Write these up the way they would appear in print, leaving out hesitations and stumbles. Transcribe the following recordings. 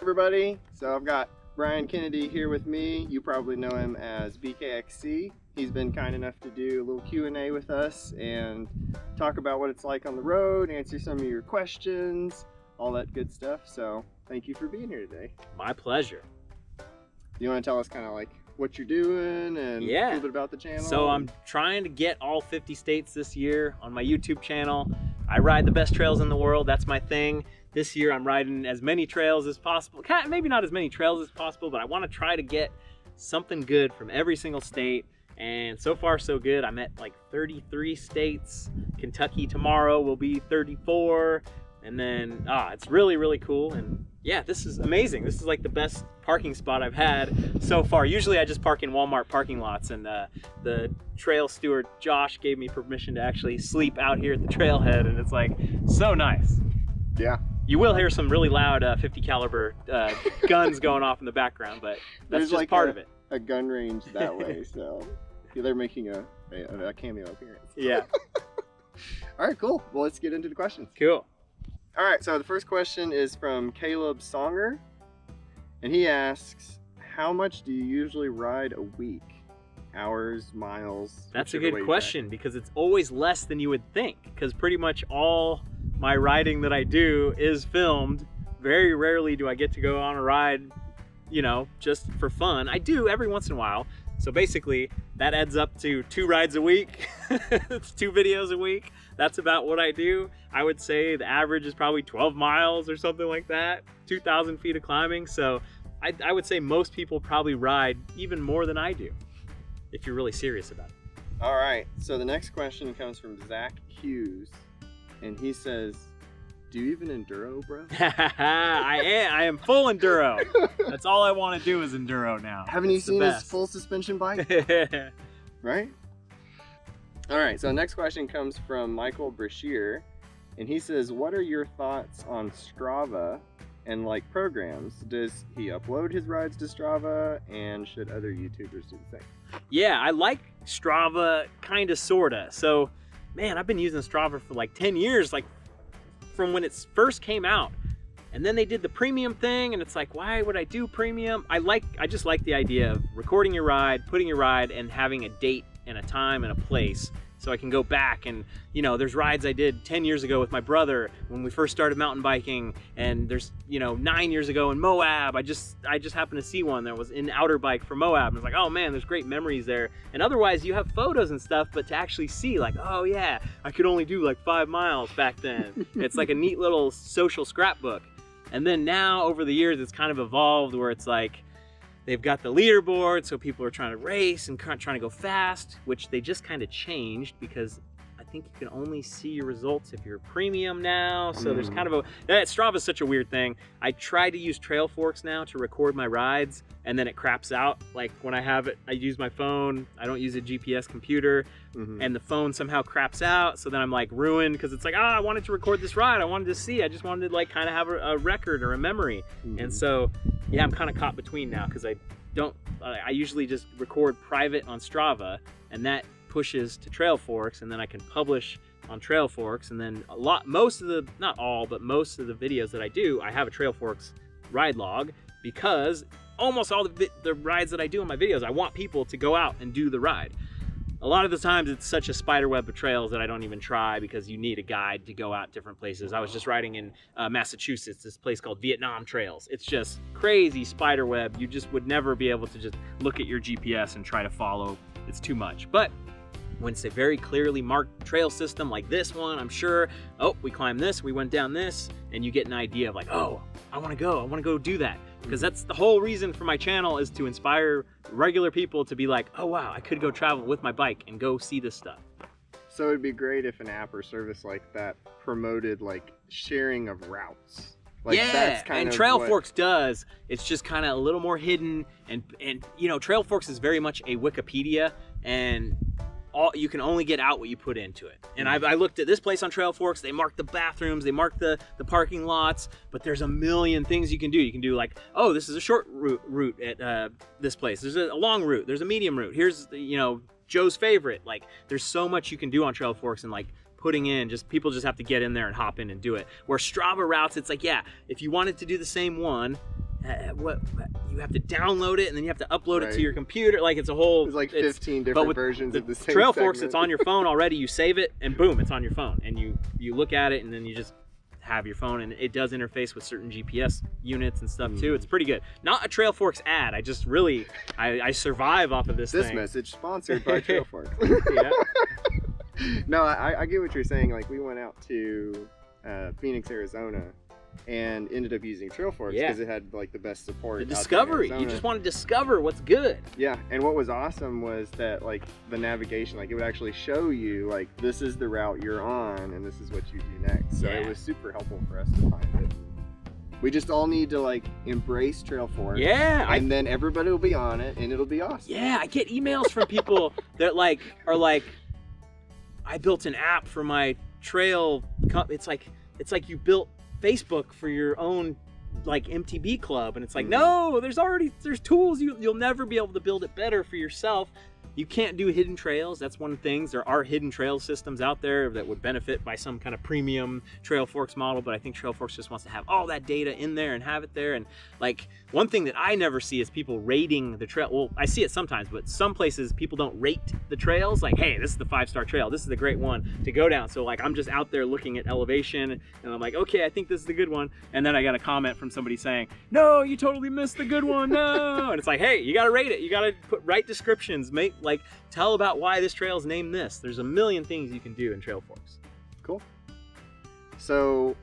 everybody. So I've got Brian Kennedy here with me. You probably know him as BKXC. He's been kind enough to do a little Q&A with us and talk about what it's like on the road, answer some of your questions, all that good stuff. So thank you for being here today. My pleasure. You want to tell us kind of like what you're doing and a little bit about the channel? So I'm trying to get all 50 states this year on my YouTube channel. I ride the best trails in the world. That's my thing. This year I'm riding as many trails as possible. Maybe not as many trails as possible, but I want to try to get something good from every single state. And so far so good. I'm at like 33 states. Kentucky tomorrow will be 34. And then, it's really, really cool. And yeah, this is amazing. This is like the best parking spot I've had so far. Usually I just park in Walmart parking lots, and the trail steward, Josh, gave me permission to actually sleep out here at the trailhead, and it's like so nice. Yeah. You will hear some really loud 50 caliber guns going off in the background, but that's There's just like part of it. A gun range that way, so they're making a cameo appearance. Yeah. All right, cool. Well, let's get into the questions. Cool. All right, so the first question is from Caleb Songer, and he asks, how much do you usually ride a week? Hours, miles? That's a good question, because it's always less than you would think, because pretty much all my riding that I do is filmed. Very rarely do I get to go on a ride, you know, just for fun. I do every once in a while. So basically that adds up to 2 rides a week. It's 2 videos a week. That's about what I do. I would say the average is probably 12 miles or something like that, 2,000 feet of climbing. So I would say most people probably ride even more than I do, if you're really serious about it. All right, so the next question comes from Zach Hughes, and he says, do you even enduro, bro? I am full enduro. That's all I want to do is enduro now. Haven't you seen his full suspension bike? Right? All right, so the next question comes from Michael Brashear, and he says, what are your thoughts on Strava and like programs? Does he upload his rides to Strava, and should other YouTubers do the same? Yeah, I like Strava, kind of, sorta. So, man, I've been using Strava for like 10 years, like from when it first came out. And then they did the premium thing, and it's like, why would I do premium? I just like the idea of recording your ride, putting your ride, and having a date and a time and a place, so I can go back and, you know, there's rides I did 10 years ago with my brother when we first started mountain biking, and there's, you know, 9 years ago in Moab, I just happened to see one that was in outer bike for Moab, and it's like, oh man, there's great memories there. And otherwise you have photos and stuff, but to actually see, like, oh yeah, I could only do like 5 miles back then. It's like a neat little social scrapbook. And then now over the years it's kind of evolved where it's like they've got the leaderboard, so people are trying to race and trying to go fast, which they just kind of changed because I think you can only see your results if you're premium now. So there's kind of Strava's such a weird thing. I try to use Trailforks now to record my rides, and then it craps out. Like when I have it, I use my phone. I don't use a GPS computer, and the phone somehow craps out. So then I'm like ruined because it's like, I wanted to record this ride. I wanted to see. I just wanted to like kind of have a record or a memory. And so, yeah, I'm kind of caught between now because I usually just record private on Strava, and that pushes to Trailforks, and then I can publish on Trailforks, and then most of the videos that I do, I have a Trailforks ride log, because almost all the rides that I do in my videos, I want people to go out and do the ride. A lot of the times it's such a spider web of trails that I don't even try because you need a guide to go out different places. I was just riding in Massachusetts, this place called Vietnam Trails. It's just crazy spider web. You just would never be able to just look at your GPS and try to follow. It's too much. But when it's a very clearly marked trail system like this one, I'm sure, we climbed this, we went down this, and you get an idea of like, I want to go do that. Because that's the whole reason for my channel, is to inspire regular people to be like, oh wow, I could go travel with my bike and go see this stuff. So it'd be great if an app or service like that promoted like sharing of routes. Like, yeah, that's kind and of Trailforks does. It's just kind of a little more hidden, and you know, Trailforks is very much a Wikipedia, and you can only get out what you put into it. And I looked at this place on Trailforks. They marked the bathrooms, they marked the parking lots, but there's a million things you can do. You can do like, this is a short route at this place. There's a long route. There's a medium route. Here's, you know, Joe's favorite. Like, there's so much you can do on Trailforks, and like putting in, people just have to get in there and hop in and do it. Where Strava routes, it's like, yeah, if you wanted to do the same one, what you have to download it and then you have to upload it to Right. your computer. Like it's a whole. There's like 15 different versions of the same Trailforks. segment. It's on your phone already. You save it and boom, it's on your phone. And you look at it and then you just have your phone, and it does interface with certain GPS units and stuff too. It's pretty good. Not a Trailforks ad. I just really I survive off of this This thing. message sponsored by Trailforks. Yeah. No, I get what you're saying. Like we went out to Phoenix, Arizona, and ended up using Trailforks because it had like the best support. The out there in discovery. You Arizona. just want to discover what's good. Yeah, and what was awesome was that like the navigation, like it would actually show you like this is the route you're on and this is what you do next. So it was super helpful for us to find it. We just all need to like embrace Trailforks. Yeah. And then everybody will be on it and it'll be awesome. Yeah, I get emails from people that like are like, I built an app for my trail. It's like you built Facebook for your own like MTB club, and it's like, no, there's tools. You'll never be able to build it better for yourself. You can't do hidden trails. That's one of the things. There are hidden trail systems out there that would benefit by some kind of premium Trailforks model, but I think Trailforks just wants to have all that data in there and have it there. And like one thing that I never see is people rating the trail. Well, I see it sometimes, but some places people don't rate the trails. Like, hey, this is the 5-star trail. This is the great one to go down. So like I'm just out there looking at elevation and I'm like, okay, I think this is the good one. And then I got a comment from somebody saying, no, you totally missed the good one. No. And it's like, hey, you got to rate it. You got to write descriptions, like tell about why this trail is named this. There's a million things you can do in Trailforks. Cool. So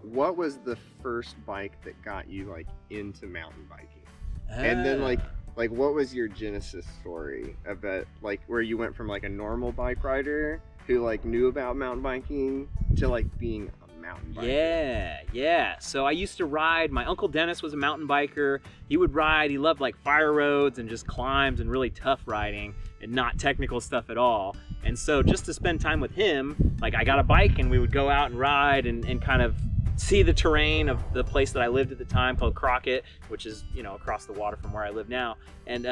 what was the first bike that got you like into mountain biking? And then like what was your genesis story of that, like where you went from like a normal bike rider who like knew about mountain biking to like being a mountain biker? Yeah. So I used to ride. My Uncle Dennis was a mountain biker. He would ride. He loved like fire roads and just climbs and really tough riding and not technical stuff at all. And so just to spend time with him, like I got a bike and we would go out and ride and kind of see the terrain of the place that I lived at the time called Crockett, which is, across the water from where I live now. And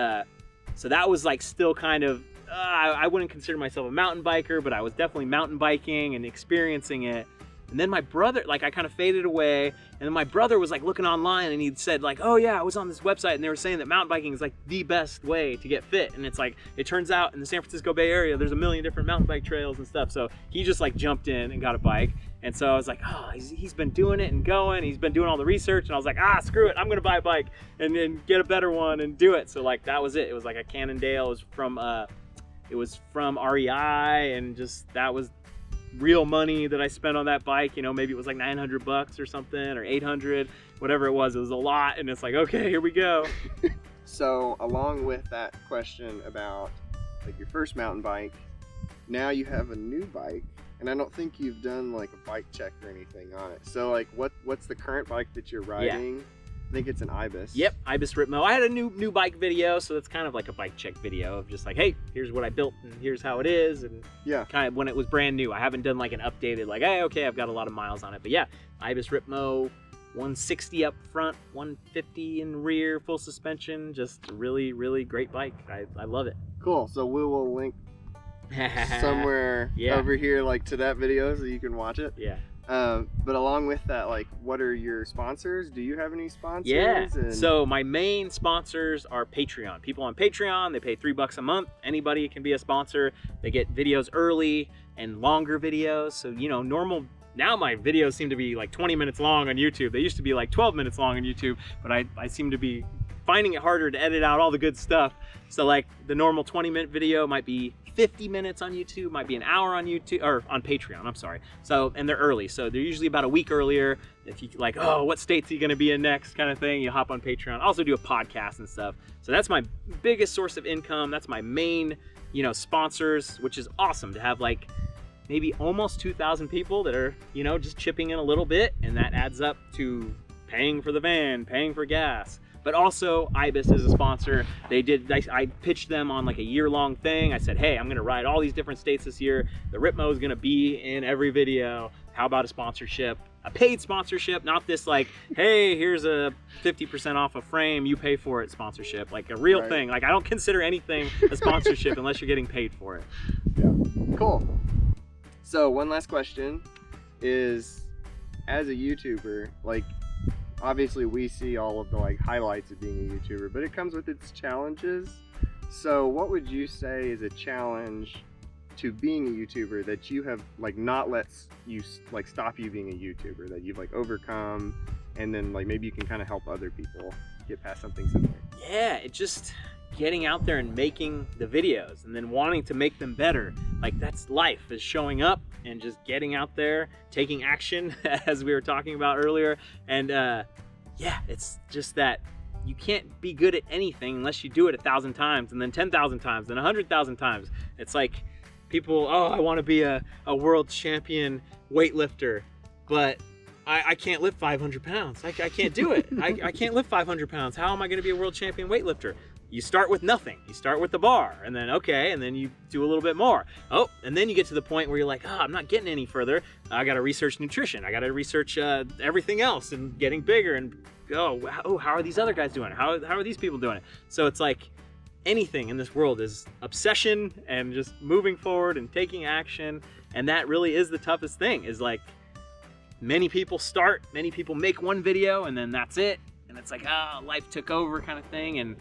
so that was like still kind of, I wouldn't consider myself a mountain biker, but I was definitely mountain biking and experiencing it. And then my brother, like I kind of faded away. And then my brother was like looking online and he'd said like, oh yeah, I was on this website and they were saying that mountain biking is like the best way to get fit. And it's like, it turns out in the San Francisco Bay Area, there's a million different mountain bike trails and stuff. So he just like jumped in and got a bike. And so I was like, oh, he's been doing it and going. He's been doing all the research. And I was like, screw it. I'm going to buy a bike and then get a better one and do it. So like, that was it. It was like a Cannondale. It was from REI, and just, that was real money that I spent on that bike. Maybe it was like $900 or something, or 800, whatever it was. It was a lot. And it's like, okay, here we go. So along with that question about like your first mountain bike, now you have a new bike, and I don't think you've done like a bike check or anything on it. So like what's the current bike that you're riding? Yeah. I think it's an Ibis. Yep, Ibis Ripmo. I had a new bike video, so that's kind of like a bike check video of just like, hey, here's what I built and here's how it is, and kind of when it was brand new. I haven't done like an updated like, hey, okay, I've got a lot of miles on it. But yeah, Ibis Ripmo, 160 up front, 150 in rear, full suspension, just a really, really great bike. I love it. Cool. So we will link somewhere over here like to that video so you can watch it. Yeah. But along with that, like, what are your sponsors? Do you have any sponsors? Yeah. So my main sponsors are Patreon. People on Patreon, they pay $3 a month. Anybody can be a sponsor. They get videos early and longer videos. So, now my videos seem to be like 20 minutes long on YouTube. They used to be like 12 minutes long on YouTube, but I seem to be finding it harder to edit out all the good stuff. So like the normal 20-minute video might be 50 minutes on YouTube, might be an hour on YouTube, or on Patreon, I'm sorry. So, and they're early. So they're usually about a week earlier. If you like, oh, what state's he gonna be in next kind of thing, you hop on Patreon. I also do a podcast and stuff. So that's my biggest source of income. That's my main, sponsors, which is awesome to have like maybe almost 2,000 people that are, just chipping in a little bit. And that adds up to paying for the van, paying for gas. But also, Ibis is a sponsor. I pitched them on like a year-long thing. I said, hey, I'm gonna ride all these different states this year. The Ripmo is gonna be in every video. How about a sponsorship? A paid sponsorship, not this like, hey, here's a 50% off a frame, you pay for it sponsorship. Like a real thing. Like I don't consider anything a sponsorship unless you're getting paid for it. Yeah, cool. So one last question is, as a YouTuber, like, obviously we see all of the like highlights of being a YouTuber, but it comes with its challenges. So what would you say is a challenge to being a YouTuber that you have like not let you like stop you being a YouTuber, that you've like overcome, and then like maybe you can kind of help other people get past something similar? Yeah, it just getting out there and making the videos and then wanting to make them better. Like that's life, is showing up and just getting out there, taking action as we were talking about earlier. And yeah, it's just that you can't be good at anything unless you do it 1,000 times and then 10,000 times, then 100,000 times. It's like people, oh, I want to be a world champion weightlifter, but I can't lift 500 pounds. I can't do it. I can't lift 500 pounds. How am I going to be a world champion weightlifter? You start with nothing. You start with the bar, and then okay, and then you do a little bit more. Oh, and then you get to the point where you're like, oh, I'm not getting any further. I got to research nutrition. I got to research everything else and getting bigger. And how are these other guys doing it? How are these people doing it? So it's like anything in this world is obsession and just moving forward and taking action. And that really is the toughest thing, is like many people start, many people make one video and then that's it. And it's like, life took over kind of thing. And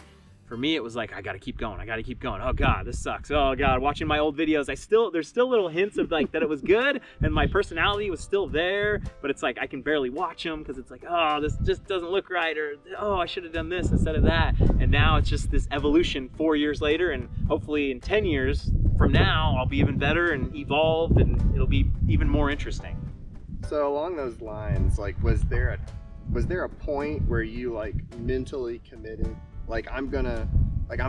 for me, it was like, I gotta keep going. I gotta keep going. Oh God, this sucks. Oh God, watching my old videos, there's still little hints of like that it was good and my personality was still there, but it's like I can barely watch them because it's like, oh, this just doesn't look right, or oh, I should have done this instead of that. And now it's just this evolution 4 years later, and hopefully in 10 years from now, I'll be even better and evolved, and it'll be even more interesting. So along those lines, like, was there a point where you like mentally committed, like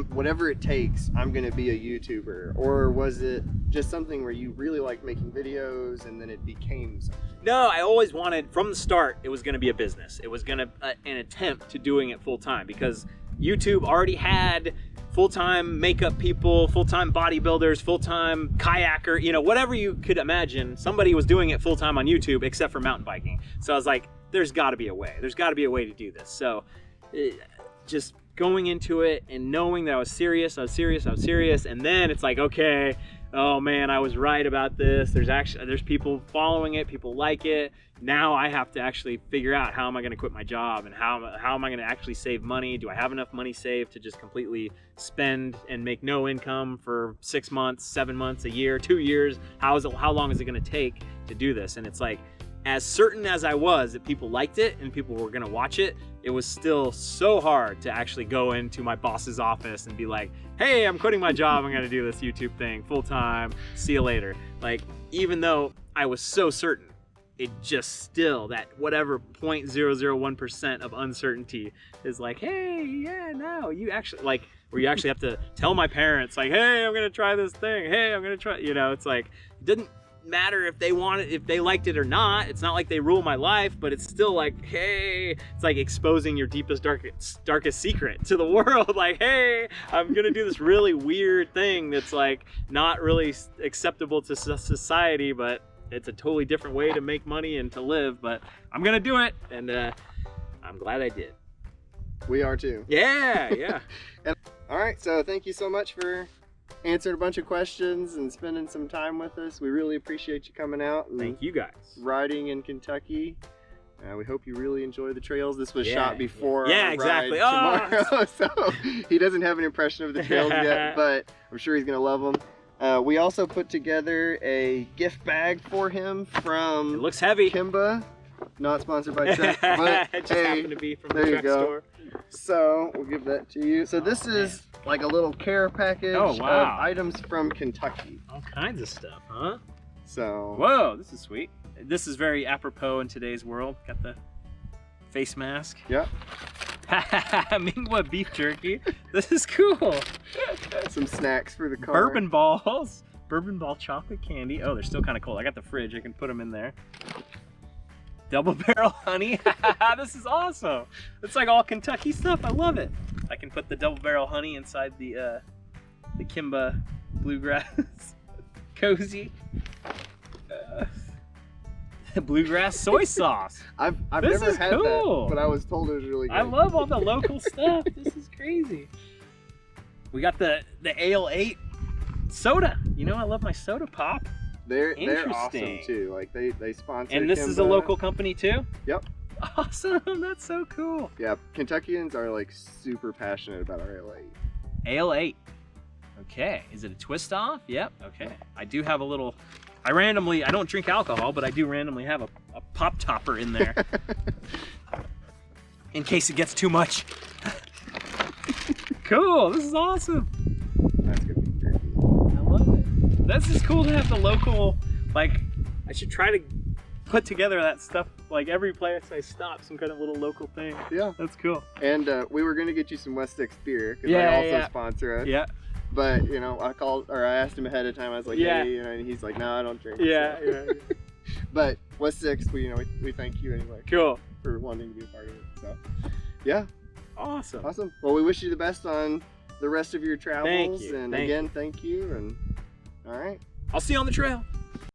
whatever it takes, I'm gonna be a YouTuber? Or was it just something where you really liked making videos and then it became something? No, I always wanted, from the start, it was gonna be a business. It was gonna an attempt to doing it full time, because YouTube already had full-time makeup people, full-time bodybuilders, full-time kayaker, you know, whatever you could imagine, somebody was doing it full-time on YouTube except for mountain biking. So I was like, there's gotta be a way. There's gotta be a way to do this. So just going into it and knowing that I was serious, and then it's like, okay, oh man, I was right about this. There's people following it, people like it. Now I have to actually figure out, how am I going to quit my job, and how am I going to actually save money? Do I have enough money saved to just completely spend and make no income for 6 months, 7 months, a year, 2 years? How long is it going to take to do this? And it's like, as certain as I was that people liked it and people were going to watch it, it was still so hard to actually go into my boss's office and be like, hey, I'm quitting my job, I'm going to do this YouTube thing full time, see you later. Like, even though I was so certain, it just still, that whatever 0.001% of uncertainty is like, hey, yeah, no, you actually, like, where you actually have to tell my parents, like, hey, I'm going to try this thing. Hey, I'm going to try, you know, it's like, it didn't matter if they liked it or not. It's not like they rule my life, but it's still like, hey, it's like exposing your deepest, darkest secret to the world. Like, hey, I'm gonna do this really weird thing that's like not really acceptable to society, but it's a totally different way to make money and to live, but I'm gonna do it, and I'm glad I did. We are too. Yeah. All right, so thank you so much for answering a bunch of questions and spending some time with us. We really appreciate you coming out and thank you guys. Riding in Kentucky. We hope you really enjoy the trails. This was shot before our exactly. ride tomorrow, so he doesn't have an impression of the trails yet, but I'm sure he's gonna love them. We also put together a gift bag for him from, it looks heavy, KyMBA, not sponsored by Trek, but it just happened to be from the Trek store. So we'll give that to you. So this is like a little care package of items from Kentucky. All kinds of stuff, huh? So whoa, this is sweet. This is very apropos in today's world. Got the face mask. Yep. Mingwa beef jerky. This is cool. Some snacks for the car. Bourbon balls. Bourbon ball chocolate candy. Oh, they're still kind of cold. I got the fridge. I can put them in there. Double barrel honey. This is awesome. It's like all Kentucky stuff. I love it. I can put the double barrel honey inside the KyMBA bluegrass cozy. Bluegrass soy sauce. I've never had that, but I was told it was really good. I love all the local stuff. This is crazy. We got the Ale 8 soda. You know, I love my soda pop. They're awesome too. Like they sponsor. And this KyMBA. is a local company too? Yep. Awesome. That's so cool. Yeah, Kentuckians are like super passionate about our ale 8. Ale 8. Okay. Is it a twist off? Yep. Okay. I do have a little. I don't drink alcohol, but I do randomly have a pop topper in there in case it gets too much. Cool. This is awesome. That's gonna be tricky. I love it. That's just cool to have the local. Like, I should try to put together that stuff. Like every place I stop, some kind of little local thing. Yeah. That's cool. And we were gonna get you some West Six beer because Yeah, they also yeah. sponsor us. Yeah. But you know, I asked him ahead of time. I was like, Yeah. hey, you know, and he's like, no, I don't drink. Yeah. So. Yeah. But West Six, we thank you anyway Cool. for wanting to be a part of it. So, yeah, Awesome. awesome. Well, we wish you the best on the rest of your travels. Thank you. And Thank again, thank you. And all right. I'll see you on the trail.